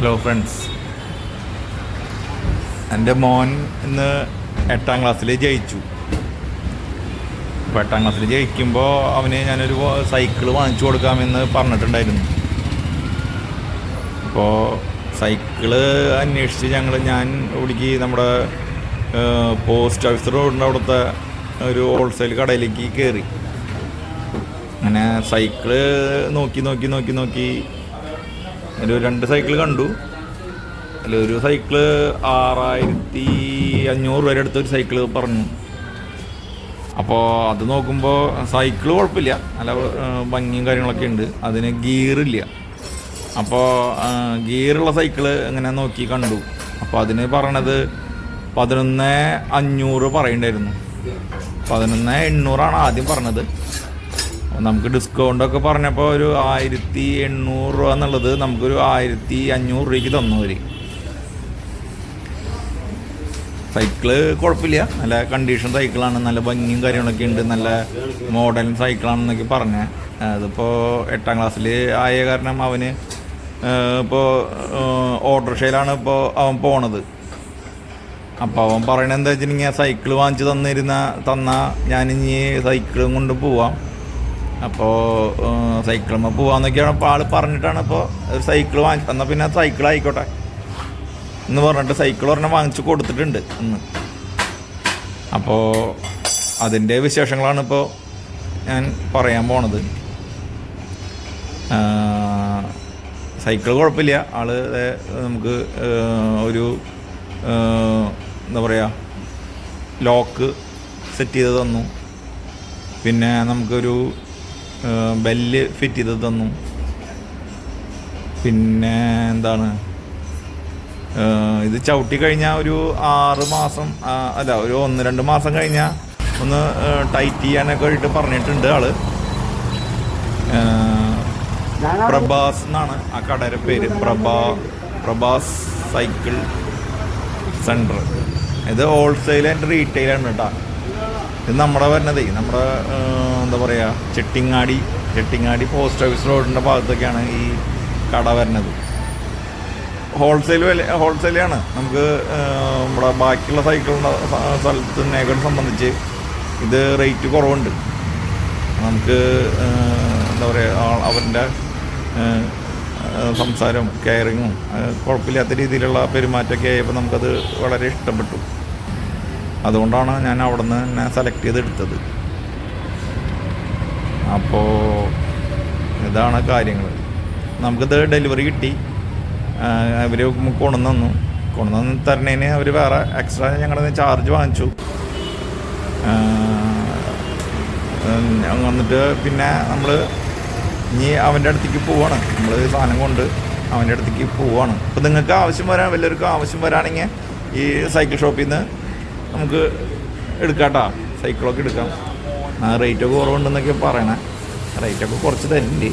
Hello friends, എൻ്റെ മോൻ ഇന്ന് 8ാം ക്ലാസ്സിൽ ജയിച്ചു. അപ്പോൾ 8ാം ക്ലാസ്സിൽ ജയിക്കുമ്പോൾ അവന് ഞാനൊരു സൈക്കിൾ വാങ്ങിച്ചു കൊടുക്കാമെന്ന് പറഞ്ഞിട്ടുണ്ടായിരുന്നു. അപ്പോൾ സൈക്കിള് അന്വേഷിച്ച് ഞാൻ ഇവിടേക്ക് നമ്മുടെ പോസ്റ്റ് ഓഫീസ് റോഡിൻ്റെ അവിടുത്തെ ഒരു ഹോൾസെയിൽ കടയിലേക്ക് കയറി. അങ്ങനെ സൈക്കിള് നോക്കി ഒരു 2 സൈക്കിൾ കണ്ടു. അതിലൊരു സൈക്കിള് 6500 രൂപ അടുത്തൊരു സൈക്കിള് പറഞ്ഞു. അപ്പോൾ അത് നോക്കുമ്പോൾ സൈക്കിള് കുഴപ്പമില്ല, നല്ല ഭംഗിയും കാര്യങ്ങളൊക്കെ ഉണ്ട്. അതിന് ഗിയറില്ല. അപ്പോൾ ഗിയറുള്ള സൈക്കിള് ഇങ്ങനെ നോക്കി കണ്ടു. അപ്പോൾ അതിന് പറയണത് 11,500 പറയണ്ടായിരുന്നു. 11,800 ആദ്യം പറഞ്ഞത്. നമുക്ക് ഡിസ്കൗണ്ടൊക്കെ പറഞ്ഞപ്പോൾ ഒരു 1800 രൂപ എന്നുള്ളത് നമുക്കൊരു 1500 രൂപയ്ക്ക് തന്നു അവർ. സൈക്കിള് കുഴപ്പമില്ല, നല്ല കണ്ടീഷൻ സൈക്കിളാണ്, നല്ല ഭംഗിയും കാര്യങ്ങളൊക്കെ ഉണ്ട്, നല്ല മോഡൽ സൈക്കിളാണെന്നൊക്കെ പറഞ്ഞത്. അതിപ്പോൾ 8ാം ക്ലാസ്സിൽ ആയ കാരണം അവന് ഇപ്പോൾ ഓട്ടോറിക്ഷയിലാണ് ഇപ്പോൾ അവൻ പോണത്. അപ്പോൾ അവൻ പറയണത് എന്താ വെച്ചിട്ടുണ്ടെങ്കിൽ സൈക്കിള് വാങ്ങിച്ച് തന്നാൽ ഞാനിനി സൈക്കിളും കൊണ്ട് പോവാം, അപ്പോൾ സൈക്കിളുമ്പോൾ പോവാന്നൊക്കെയാണ് ഇപ്പോൾ ആൾ പറഞ്ഞിട്ടാണ് ഇപ്പോൾ ഒരു സൈക്കിൾ എന്നാൽ പിന്നെ സൈക്കിൾ ആയിക്കോട്ടെ എന്ന് പറഞ്ഞിട്ട് സൈക്കിൾ ഒരെണ്ണം വാങ്ങിച്ച് കൊടുത്തിട്ടുണ്ട് ഇന്ന്. അപ്പോൾ അതിൻ്റെ വിശേഷങ്ങളാണ് ഇപ്പോൾ ഞാൻ പറയാൻ പോണത്. സൈക്കിൾ കുഴപ്പമില്ല, ആൾ നമുക്ക് ഒരു എന്താ പറയുക ലോക്ക് സെറ്റ് ചെയ്ത് തന്നു. പിന്നെ നമുക്കൊരു ബെല്ല് ഫിറ്റ് ചെയ്ത് തന്നു. പിന്നെ എന്താണ്, ഇത് ചവിട്ടി കഴിഞ്ഞാൽ ഒരു 6 മാസം അല്ല ഒരു 1-2 മാസം കഴിഞ്ഞാൽ ഒന്ന് ടൈറ്റ് ചെയ്യാനൊക്കെ ആയിട്ട് പറഞ്ഞിട്ടുണ്ട് ആള്. പ്രഭാസ് എന്നാണ് ആ കടയുടെ പേര്, പ്രഭാസ് സൈക്കിൾ സെൻറ്റർ. ഇത് ഹോൾസെയിൽ ആൻഡ് റീറ്റെയിലാണ് കേട്ടോ. ഇത് നമ്മുടെ വരുന്നത് നമ്മുടെ എന്താ പറയുക ചെട്ടിങ്ങാടി പോസ്റ്റ് ഓഫീസ് റോഡിൻ്റെ ഭാഗത്തൊക്കെയാണ് ഈ കട വരുന്നത്. ഹോൾസെയിലാണ്. നമുക്ക് നമ്മുടെ ബാക്കിയുള്ള സൈക്കിളിൻ്റെ സ്ഥലത്തിനേക്കാൾ സംബന്ധിച്ച് ഇത് റേറ്റ് കുറവുണ്ട്. നമുക്ക് എന്താ പറയുക അവരുടെ സംസാരവും കെയറിങ്ങും കുഴപ്പമില്ലാത്ത രീതിയിലുള്ള പെരുമാറ്റമൊക്കെ ആയപ്പോൾ നമുക്കത് വളരെ ഇഷ്ടപ്പെട്ടു. അതുകൊണ്ടാണ് ഞാൻ അവിടെ നിന്ന് തന്നെ സെലക്ട് ചെയ്തെടുത്തത്. അപ്പോൾ ഇതാണ് കാര്യങ്ങൾ. നമുക്കിത് ഡെലിവറി കിട്ടി. അവർ കൊണ്ടുവന്ന് തരണേന് അവർ വേറെ എക്സ്ട്രാ ഞങ്ങളുടെ ചാർജ് വാങ്ങിച്ചു. വന്നിട്ട് പിന്നെ നമ്മൾ ഇനി അവൻ്റെ അടുത്തേക്ക് പോവാണ്. നമ്മൾ സാധനം കൊണ്ട് അവൻ്റെ അടുത്തേക്ക് പോവാണ്. അപ്പോൾ നിങ്ങൾക്ക് വല്ലവർക്കും ആവശ്യം വരാണെങ്കിൽ ഈ സൈക്കിൾ ഷോപ്പിൽ നിന്ന് നമുക്ക് എടുക്കാട്ടോ, സൈക്കിളൊക്കെ എടുക്കാം. റേറ്റൊക്കെ കുറവുണ്ടെന്നൊക്കെ പറയണേ. റേറ്റൊക്കെ കുറച്ച് തരുന്നുണ്ട്.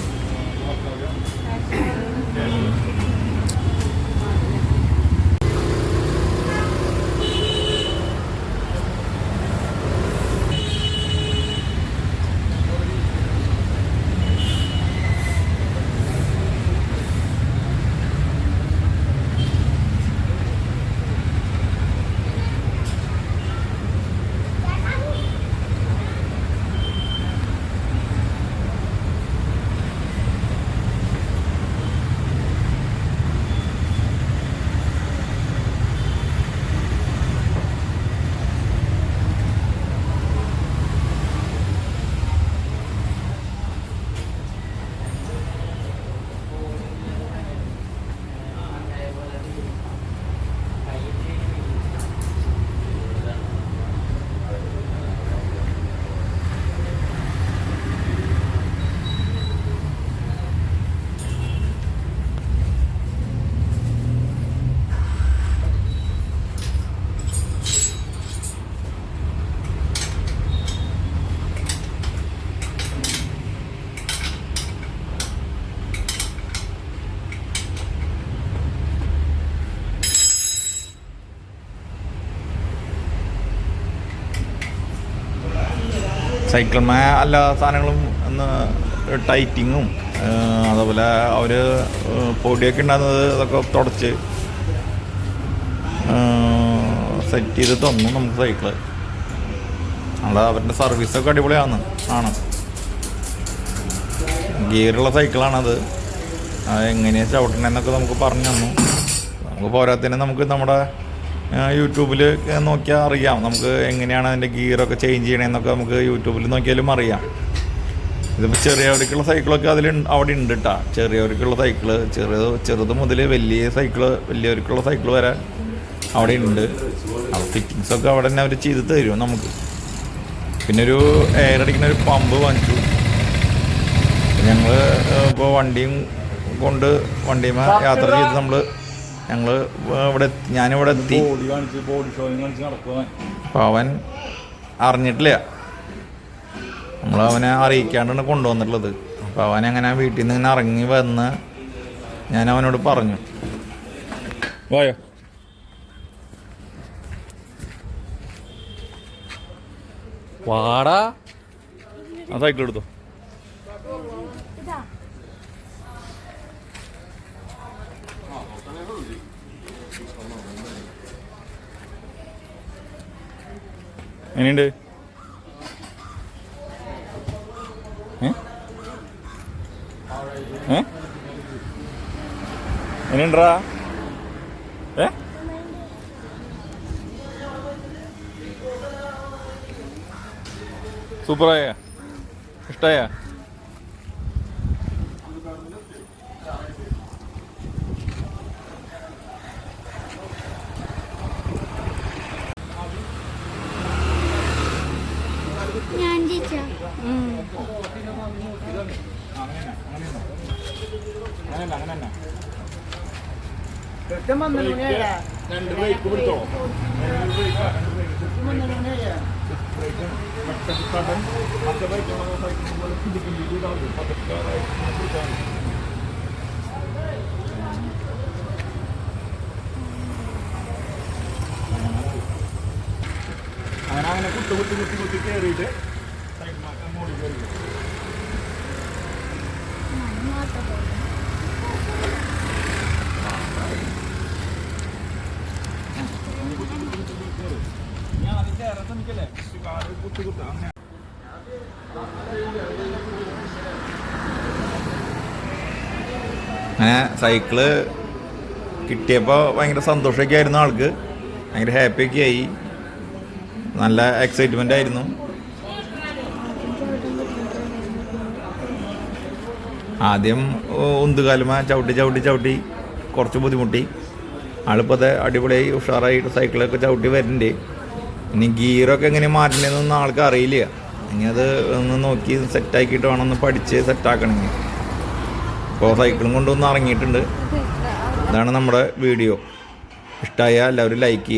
സൈക്കിൾമേ എല്ലാ സാധനങ്ങളും ഒന്ന് ടൈറ്റിങ്ങും അതുപോലെ അവർ പൊടിയൊക്കെ ഉണ്ടാകുന്നത് അതൊക്കെ തുടച്ച് സെറ്റ് ചെയ്ത് തന്നു നമുക്ക് സൈക്കിള്. അവരുടെ സർവീസൊക്കെ അടിപൊളിയാണ്. ഗിയറുള്ള സൈക്കിളാണത്. എങ്ങനെയാണ് ചവിട്ടണമെന്നൊക്കെ നമുക്ക് പറഞ്ഞു തന്നു. നമുക്ക് പോരാത്തതിന് നമുക്ക് നമ്മുടെ യൂട്യൂബിൽ നോക്കിയാൽ അറിയാം നമുക്ക് എങ്ങനെയാണ് അതിൻ്റെ ഗിയറൊക്കെ ചേഞ്ച് ചെയ്യണമെന്നൊക്കെ നമുക്ക് യൂട്യൂബിൽ നോക്കിയാലും അറിയാം. ഇതിപ്പോൾ ചെറിയവർക്കുള്ള സൈക്കിളൊക്കെ അവിടെ ഉണ്ട് കേട്ടോ. ചെറിയവർക്കുള്ള സൈക്കിള് ചെറുത് മുതൽ വലിയവർക്കുള്ള സൈക്കിൾ വരെ അവിടെ ഉണ്ട്. ഫിറ്റിങ്സൊക്കെ അവിടെ തന്നെ അവർ ചെയ്ത് തരും നമുക്ക്. പിന്നെ ഒരു എയർ അടിക്കുന്ന ഒരു പമ്പ് വാങ്ങിച്ചു. ഞങ്ങൾ ഇപ്പോൾ വണ്ടിയുമേ യാത്ര ചെയ്ത് ഞാനിവിടെ എത്തി. അപ്പോൾ അവൻ അറിഞ്ഞിട്ടില്ല, നമ്മളവനെ അറിയിക്കാണ്ടാണ് കൊണ്ടുവന്നിട്ടുള്ളത്. അപ്പോൾ അവനങ്ങനെ വീട്ടിൽ നിന്ന് ഇങ്ങനെ ഇറങ്ങി വന്ന് ഞാൻ അവനോട് പറഞ്ഞു, വായോ വാടാ ആ സൈക്കിൾ എടുത്തോ. എങ്ങനെയുണ്ട്? എങ്ങനെയുണ്ടാ? സൂപ്പറായ? ഇഷ്ടായ? അങ്ങനെ കുത്തി കയറിയിട്ട് അങ്ങനെ സൈക്കിള് കിട്ടിയപ്പോൾ ഭയങ്കര സന്തോഷമൊക്കെ ആയിരുന്നു ആൾക്ക്. ഭയങ്കര ഹാപ്പിയൊക്കെ ആയി. നല്ല എക്സൈറ്റ്മെൻ്റ് ആയിരുന്നു. ആദ്യം ഉന്തുകാലുമ ചവിട്ടി കുറച്ച് ബുദ്ധിമുട്ടി. ആളിപ്പോൾ അത് അടിപൊളിയായി ഉഷാറായിട്ട് സൈക്കിളൊക്കെ ചവിട്ടി വരുന്നുണ്ട്. ഇനി ഗിയറൊക്കെ എങ്ങനെ മാറ്റണമെന്നൊന്നും ആൾക്ക് അറിയില്ല. ഇനി അത് ഒന്ന് നോക്കി സെറ്റാക്കിയിട്ട് വേണം ഒന്ന് പഠിച്ച് സെറ്റാക്കണമെങ്കിൽ. ഇപ്പോൾ സൈക്കിളും കൊണ്ടൊന്ന് ഇറങ്ങിയിട്ടുണ്ട്. ഇതാണ് നമ്മുടെ വീഡിയോ. ഇഷ്ടമായ എല്ലാവരും ലൈക്ക് ചെയ്യുക.